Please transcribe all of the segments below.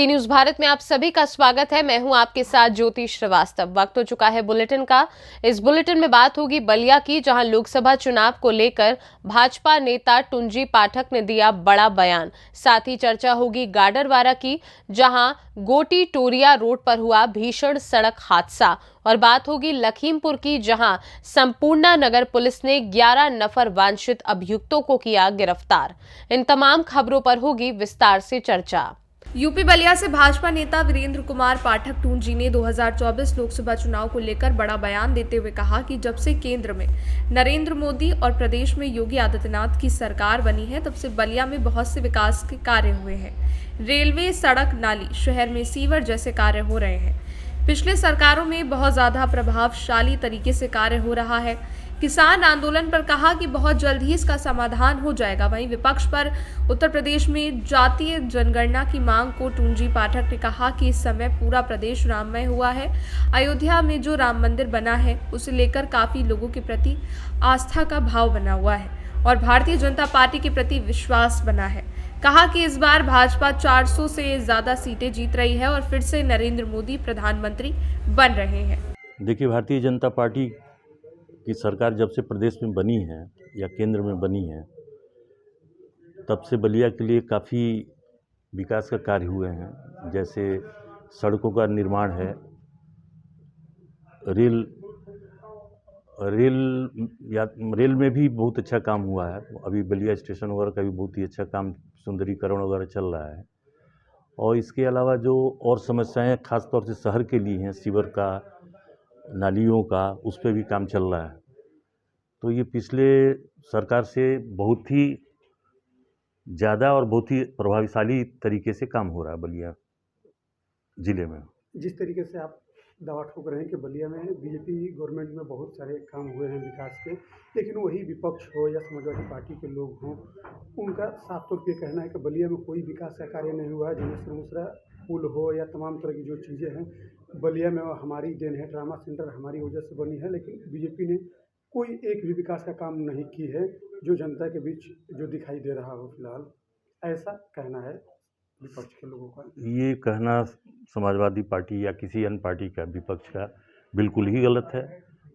News Bharat में आप सभी का स्वागत है। मैं हूं आपके साथ ज्योति श्रीवास्तव। वक्त हो चुका है बुलेटिन का। इस बुलेटिन में बात होगी बलिया की, जहां लोकसभा चुनाव को लेकर भाजपा नेता टुंजी पाठक ने दिया बड़ा बयान। साथ ही चर्चा होगी गाडरवारा की, जहां गोटी टोरिया रोड पर हुआ भीषण सड़क हादसा। और बात होगी लखीमपुर की, जहां संपूर्णा नगर पुलिस ने 11 नफर वांछित अभियुक्तों को किया गिरफ्तार। इन तमाम खबरों पर होगी विस्तार से चर्चा। यूपी बलिया से भाजपा नेता वीरेंद्र कुमार पाठक टूंजी ने 2024 लोकसभा चुनाव को लेकर बड़ा बयान देते हुए कहा कि जब से केंद्र में नरेंद्र मोदी और प्रदेश में योगी आदित्यनाथ की सरकार बनी है, तब से बलिया में बहुत से विकास के कार्य हुए हैं। रेलवे, सड़क, नाली, शहर में सीवर जैसे कार्य हो रहे हैं। पिछले सरकारों में बहुत ज्यादा प्रभावशाली तरीके से कार्य हो रहा है। किसान आंदोलन पर कहा कि बहुत जल्द ही इसका समाधान हो जाएगा। वहीं विपक्ष पर उत्तर प्रदेश में जातीय जनगणना की मांग को टूंजी पाठक ने कहा कि इस समय पूरा प्रदेश राममय हुआ है। अयोध्या में जो राम मंदिर बना है, उसे लेकर काफी लोगों के प्रति आस्था का भाव बना हुआ है और भारतीय जनता पार्टी के प्रति विश्वास बना है। कहा कि इस बार भाजपा 400 से ज्यादा सीटें जीत रही है और फिर से नरेंद्र मोदी प्रधानमंत्री बन रहे हैं। देखिए, भारतीय जनता पार्टी की सरकार जब से प्रदेश में बनी है या केंद्र में बनी है, तब से बलिया के लिए काफ़ी विकास का कार्य हुए हैं। जैसे सड़कों का निर्माण है, रेल में भी बहुत अच्छा काम हुआ है। अभी बलिया स्टेशन वगैरह का भी बहुत ही अच्छा काम, सुंदरीकरण वगैरह चल रहा है। और इसके अलावा जो और समस्याएं खास तौर से शहर के लिए हैं, सीवर का, नालियों का, उस पर भी काम चल रहा है। तो ये पिछले सरकार से बहुत ही ज़्यादा और बहुत ही प्रभावशाली तरीके से काम हो रहा है बलिया ज़िले में। जिस तरीके से आप दावा ठोक रहे हैं कि बलिया में बीजेपी गवर्नमेंट में बहुत सारे काम हुए हैं विकास के, लेकिन वही विपक्ष हो या समाजवादी पार्टी के लोग हों, उनका साफ तौर पर कहना है कि बलिया में कोई विकास का कार्य नहीं हुआ है। जनेश्वर मुसरा पुल हो या तमाम तरह की जो चीज़ें हैं, बलिया में हमारी देन है, ट्रामा सेंटर हमारी वजह से बनी है, लेकिन बीजेपी ने कोई एक भी विकास का काम नहीं की है जो जनता के बीच जो दिखाई दे रहा हो फिलहाल। ऐसा कहना है विपक्ष के लोगों का। ये कहना समाजवादी पार्टी या किसी अन्य पार्टी का, विपक्ष का, बिल्कुल ही गलत है।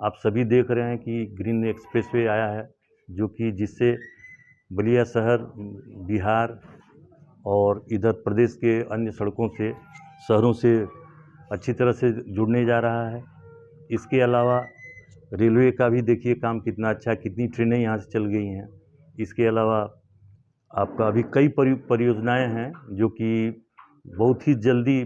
आप सभी देख रहे हैं कि ग्रीन एक्सप्रेसवे आया है, जो कि जिससे बलिया शहर बिहार और इधर प्रदेश के अन्य सड़कों से, शहरों से अच्छी तरह से जुड़ने जा रहा है। इसके अलावा रेलवे का भी देखिए काम कितना अच्छा, कितनी ट्रेनें यहाँ से चल गई हैं। इसके अलावा आपका अभी कई परियोजनाएं हैं जो कि बहुत ही जल्दी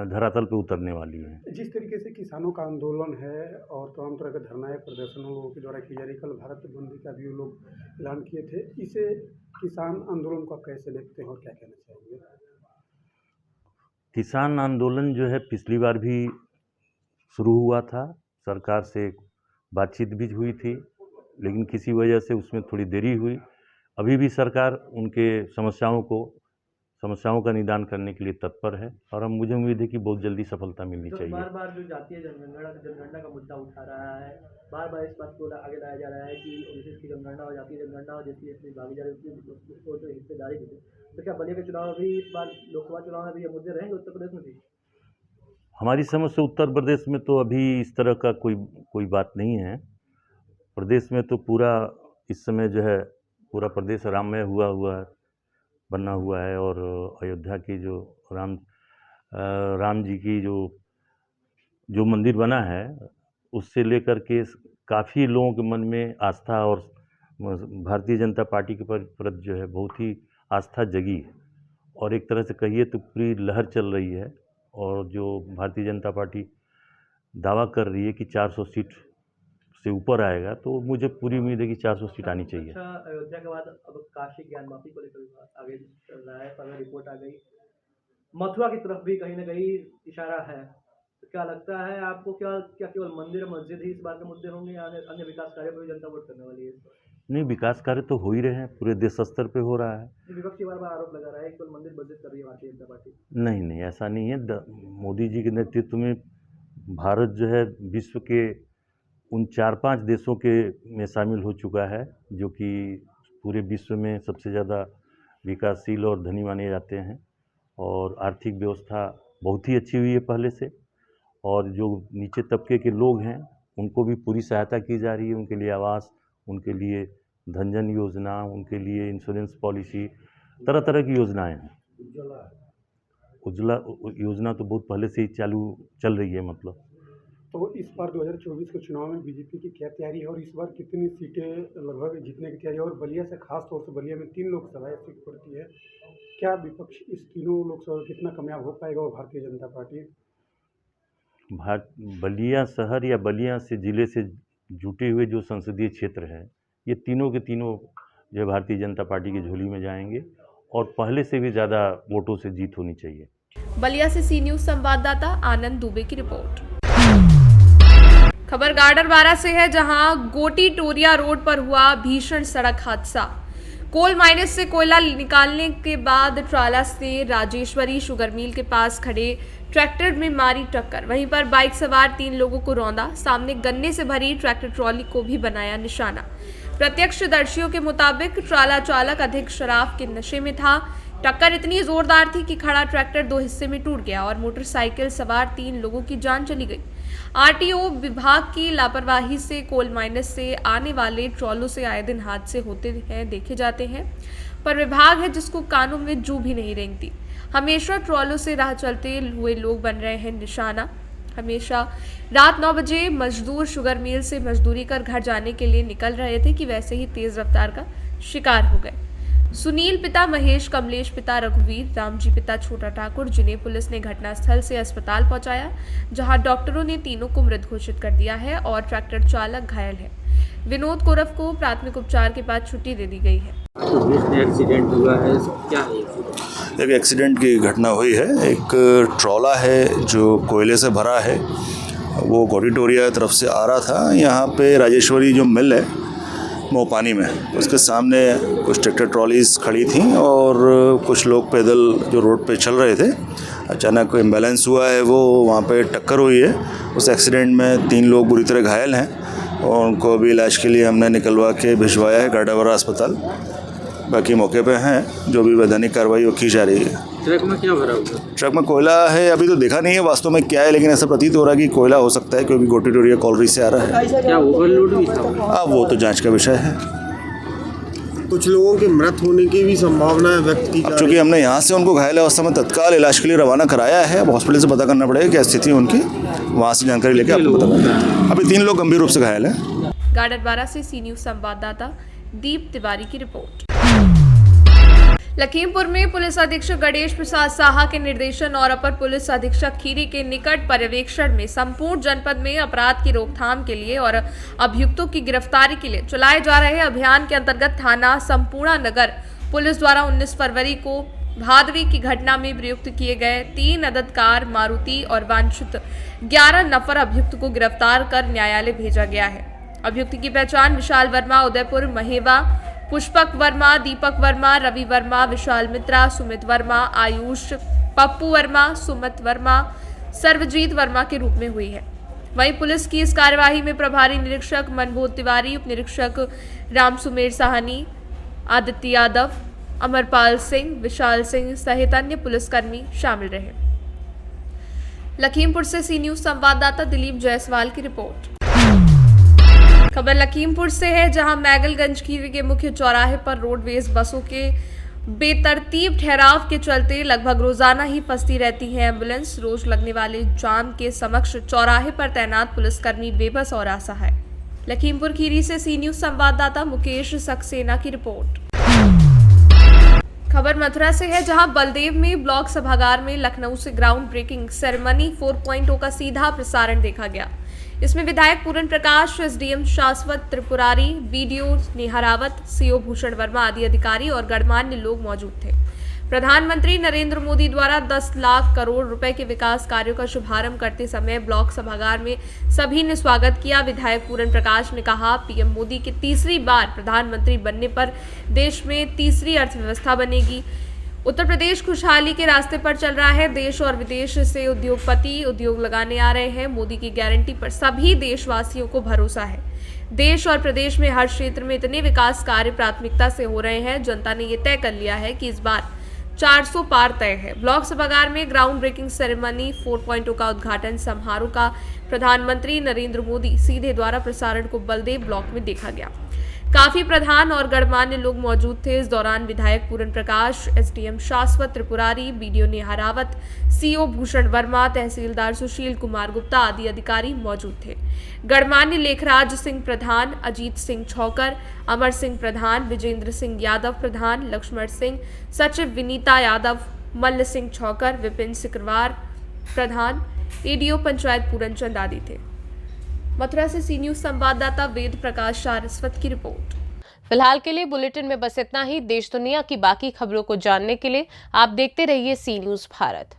धरातल पे उतरने वाली हैं। जिस तरीके से किसानों का आंदोलन है और तमाम तरह के धरनाएं प्रदर्शनों लोगों के द्वारा की जा रही, कल भारत बंद का भी वो लोग ऐलान किए थे, इसे किसान आंदोलन को कैसे देखते हैं और क्या कहना चाहेंगे? किसान आंदोलन जो है पिछली बार भी शुरू हुआ था, सरकार से बातचीत भी हुई थी, लेकिन किसी वजह से उसमें थोड़ी देरी हुई। अभी भी सरकार उनके समस्याओं का निदान करने के लिए तत्पर है और हम मुझे उम्मीद है कि बहुत जल्दी सफलता मिलनी चाहिए। बार बार जो जातीय जनगणना का मुद्दा उठा रहा है, बार बार इस बात को आगे लाया जा रहा है कि ओबीसी की जनगणना और जातीय जनगणना और जिसकी भागीदारी उसको जो हिस्सेदारी दी, तो क्या बलिया के चुनाव भी इस बार लोकसभा चुनाव में भी ये मुद्दे रहेंगे उत्तर प्रदेश में भी? हमारी समझ से उत्तर प्रदेश में तो अभी इस तरह का कोई बात नहीं है। प्रदेश में तो पूरा इस समय जो है पूरा प्रदेश राममय बना हुआ है और अयोध्या की जो राम जी की जो मंदिर बना है, उससे लेकर के काफ़ी लोगों के मन में आस्था और भारतीय जनता पार्टी के प्रति जो है बहुत ही आस्था जगी है और एक तरह से कहिए तो पूरी लहर चल रही है। और जो भारतीय जनता पार्टी दावा कर रही है कि 400 सीट से ऊपर आएगा, तो मुझे पूरी उम्मीद है कि 400 सीट आनी चाहिए। अच्छा, अयोध्या के बाद अब काशी ज्ञान वापी को लेकर आगे चल रहा है, पर रिपोर्ट आ गई, मथुरा की तरफ भी कहीं ना कहीं इशारा है। तो क्या लगता है आपको, क्या केवल मंदिर मस्जिद ही इस बार के मुद्दे होंगे या अन्य विकास कार्य पर भी जनता वोट करने वाली है? नहीं, विकास कार्य तो हो ही रहे हैं, पूरे देश स्तर पे हो रहा है। विपक्ष बार बार आरोप लगा रहा है केवल मंदिर मस्जिद कर रही है भारतीय जनता पार्टी। नहीं, ऐसा नहीं है। मोदी जी के नेतृत्व में भारत जो है विश्व के उन 4-5 देशों के में शामिल हो चुका है, जो कि पूरे विश्व में सबसे ज़्यादा विकासशील और धनी माने जाते हैं। और आर्थिक व्यवस्था बहुत ही अच्छी हुई है पहले से। और जो नीचे तबके के लोग हैं उनको भी पूरी सहायता की जा रही है, उनके लिए आवास, उनके लिए धनजन योजना, उनके लिए इंश्योरेंस पॉलिसी, तरह तरह की योजनाएं हैं। उज्ज्वला योजना तो बहुत पहले से ही चल रही है। मतलब तो इस बार 2024 के चुनाव में बीजेपी की क्या तैयारी है और इस बार कितनी सीटें लगभग जीतने की तैयारी है? और बलिया से खास तौर से बलिया में 3 लोकसभा सीट पड़ती है, क्या विपक्ष इस तीनों लोकसभा में कितना कामयाब हो पाएगा और भारतीय जनता पार्टी? बलिया शहर या बलिया से जिले से जुटे हुए जो संसदीय क्षेत्र है, ये तीनों के तीनों जो है भारतीय जनता पार्टी की झोली में जाएंगे और पहले से भी ज़्यादा वोटों से जीत होनी चाहिए। बलिया से सी न्यूज संवाददाता आनंद दुबे की रिपोर्ट। खबर गाडरवारा से है, जहां गोटी टोरिया रोड पर हुआ भीषण सड़क हादसा। कोल माइनस से कोयला निकालने के बाद ट्राला से राजेश्वरी शुगर मिल के पास खड़े ट्रैक्टर में मारी टक्कर। वहीं पर बाइक सवार 3 लोगों को रौंदा। सामने गन्ने से भरी ट्रैक्टर ट्रॉली को भी बनाया निशाना। प्रत्यक्षदर्शियों के मुताबिक ट्राला चालक अधिक शराब के नशे में था। टक्कर इतनी जोरदार थी कि खड़ा ट्रैक्टर 2 हिस्से में टूट गया और मोटरसाइकिल सवार 3 लोगों की जान चली गई। आरटीओ विभाग की लापरवाही से कोल माइनस से आने वाले ट्रॉलों से आए दिन हादसे होते हैं देखे जाते हैं, पर विभाग है जिसको कानों में जू भी नहीं रेंगती। हमेशा ट्रॉलों से राह चलते हुए लोग बन रहे हैं निशाना। हमेशा रात 9 बजे मजदूर शुगर मिल से मजदूरी कर घर जाने के लिए निकल रहे थे कि वैसे ही तेज रफ्तार का शिकार हो गए। सुनील पिता महेश, कमलेश पिता रघुवीर, रामजी पिता छोटा ठाकुर, जिन्हें पुलिस ने घटनास्थल से अस्पताल पहुंचाया, जहां डॉक्टरों ने तीनों को मृत घोषित कर दिया है और ट्रैक्टर चालक घायल है। विनोद कोरफ को प्राथमिक उपचार के बाद छुट्टी दे दी गई है। तो एक्सीडेंट हुआ है, क्या है? एक एक्सीडेंट की घटना हुई है। एक ट्रॉला है जो कोयले से भरा है, वो गोटीटोरिया तरफ से आ रहा था। यहाँ पे राजेश्वरी जो मिल है मोपानी में, उसके सामने कुछ ट्रैक्टर ट्रॉलीज खड़ी थी और कुछ लोग पैदल जो रोड पे चल रहे थे। अचानक कोई इम्बैलेंस हुआ है, वो वहाँ पे टक्कर हुई है। उस एक्सीडेंट में 3 लोग बुरी तरह घायल हैं और उनको अभी इलाज के लिए हमने निकलवा के भिजवाया है गाडरवारा अस्पताल। बाकी मौके पे हैं, जो भी वैधानिक कार्रवाई वो की जा रही है। ट्रक में क्या भरा हुआ? ट्रक में कोयला है, अभी तो देखा नहीं है वास्तव में क्या है, लेकिन ऐसा प्रतीत हो रहा है कि कोयला हो सकता है क्योंकि गोटीटोरिया कॉलरी से आ रहा है। क्या ओवरलोड भी था? वो तो जांच का विषय है। कुछ लोगों के मृत होने की भी संभावना व्यक्त की जा रही है। चूँकि हमने यहाँ से उनको घायल अवस्था में तत्काल इलाज के लिए रवाना कराया है। अब हॉस्पिटल से पता करना पड़ेगा क्या स्थिति है उनकी, वहाँ से जानकारी लेके आपको बताऊंगा। अभी 3 लोग गंभीर रूप से घायल हैं। गाडरवारा से सी न्यूज संवाददाता दीप तिवारी की रिपोर्ट। लखीमपुर में पुलिस अधीक्षक गणेश प्रसाद साहा के निर्देशन और अपर पुलिस अधीक्षक खीरी के निकट पर्यवेक्षण में संपूर्ण जनपद में अपराध की रोकथाम के लिए और अभियुक्तों की गिरफ्तारी के लिए चलाए जा रहे अभियान के अंतर्गत थाना संपूर्णा नगर पुलिस द्वारा 19 फरवरी को भादवी की घटना में प्रयुक्त किए गए 3 अदद कार मारुति और वांछित 11 नफर अभियुक्त को गिरफ्तार कर न्यायालय भेजा गया है। अभियुक्त की पहचान विशाल वर्मा, उदयपुर महेवा, पुष्पक वर्मा, दीपक वर्मा, रवि वर्मा, विशाल मित्रा, सुमित वर्मा, आयुष, पप्पू वर्मा, सुमित वर्मा, सर्वजीत वर्मा के रूप में हुई है। वहीं पुलिस की इस कार्यवाही में प्रभारी निरीक्षक मनबोध तिवारी, उप निरीक्षक राम सुमेर साहनी, आदित्य यादव, अमरपाल सिंह, विशाल सिंह सहित अन्य पुलिसकर्मी शामिल रहे। लखीमपुर से सी न्यूज संवाददाता दिलीप जायसवाल की रिपोर्ट। खबर लखीमपुर से है, जहां मैगलगंज खीरी के मुख्य चौराहे पर रोडवेज बसों के बेतरतीब ठहराव के चलते लगभग रोजाना ही फंसती रहती है एम्बुलेंस। रोज लगने वाले जाम के समक्ष चौराहे पर तैनात पुलिसकर्मी बेबस और असहाय। लखीमपुर खीरी से सी न्यूज संवाददाता मुकेश सक्सेना की रिपोर्ट। खबर मथुरा से है, जहां बलदेव में ब्लॉक सभागार में लखनऊ से ग्राउंड ब्रेकिंग सेरेमनी 4.0 का सीधा प्रसारण देखा गया। इसमें विधायक पूरन प्रकाश, एसडीएम शाश्वत त्रिपुरारी, बीडीओ नेहा रावत, सीओ भूषण वर्मा आदि अधिकारी और गणमान्य लोग मौजूद थे। प्रधानमंत्री नरेंद्र मोदी द्वारा 10 लाख करोड़ रुपए के विकास कार्यों का शुभारंभ करते समय ब्लॉक सभागार में सभी ने स्वागत किया। विधायक पूरन प्रकाश ने कहा, पीएम मोदी के तीसरी बार प्रधानमंत्री बनने पर देश में तीसरी अर्थव्यवस्था बनेगी। उत्तर प्रदेश खुशहाली के रास्ते पर चल रहा है। देश और विदेश से उद्योगपति उद्योग लगाने आ रहे हैं। मोदी की गारंटी पर सभी देशवासियों को भरोसा है। देश और प्रदेश में हर क्षेत्र में इतने विकास कार्य प्राथमिकता से हो रहे हैं। जनता ने ये तय कर लिया है कि इस बार 400 पार तय है। ब्लॉक सभागार में ग्राउंड ब्रेकिंग सेरेमनी 4.0 का उद्घाटन समारोह का प्रधानमंत्री नरेंद्र मोदी सीधे द्वारा प्रसारण को बलदेव ब्लॉक में देखा गया। काफी प्रधान और गणमान्य लोग मौजूद थे। इस दौरान विधायक पूरन प्रकाश, एसडीएम शाश्वत त्रिपुरारी, बीडीओ नेहा रावत, सीओ भूषण वर्मा, तहसीलदार सुशील कुमार गुप्ता आदि अधिकारी मौजूद थे। गणमान्य लेखराज सिंह प्रधान, अजीत सिंह छौकर, अमर सिंह प्रधान, विजेंद्र सिंह यादव प्रधान, लक्ष्मण सिंह सचिव, विनीता यादव, मल्ल सिंह छौकर, विपिन सिकरवार प्रधान, एडीओ पंचायत पूरनचंद आदि थे। मथुरा से सी न्यूज संवाददाता वेद प्रकाश सारस्वत की रिपोर्ट। फिलहाल के लिए बुलेटिन में बस इतना ही। देश दुनिया की बाकी खबरों को जानने के लिए आप देखते रहिए सी न्यूज भारत।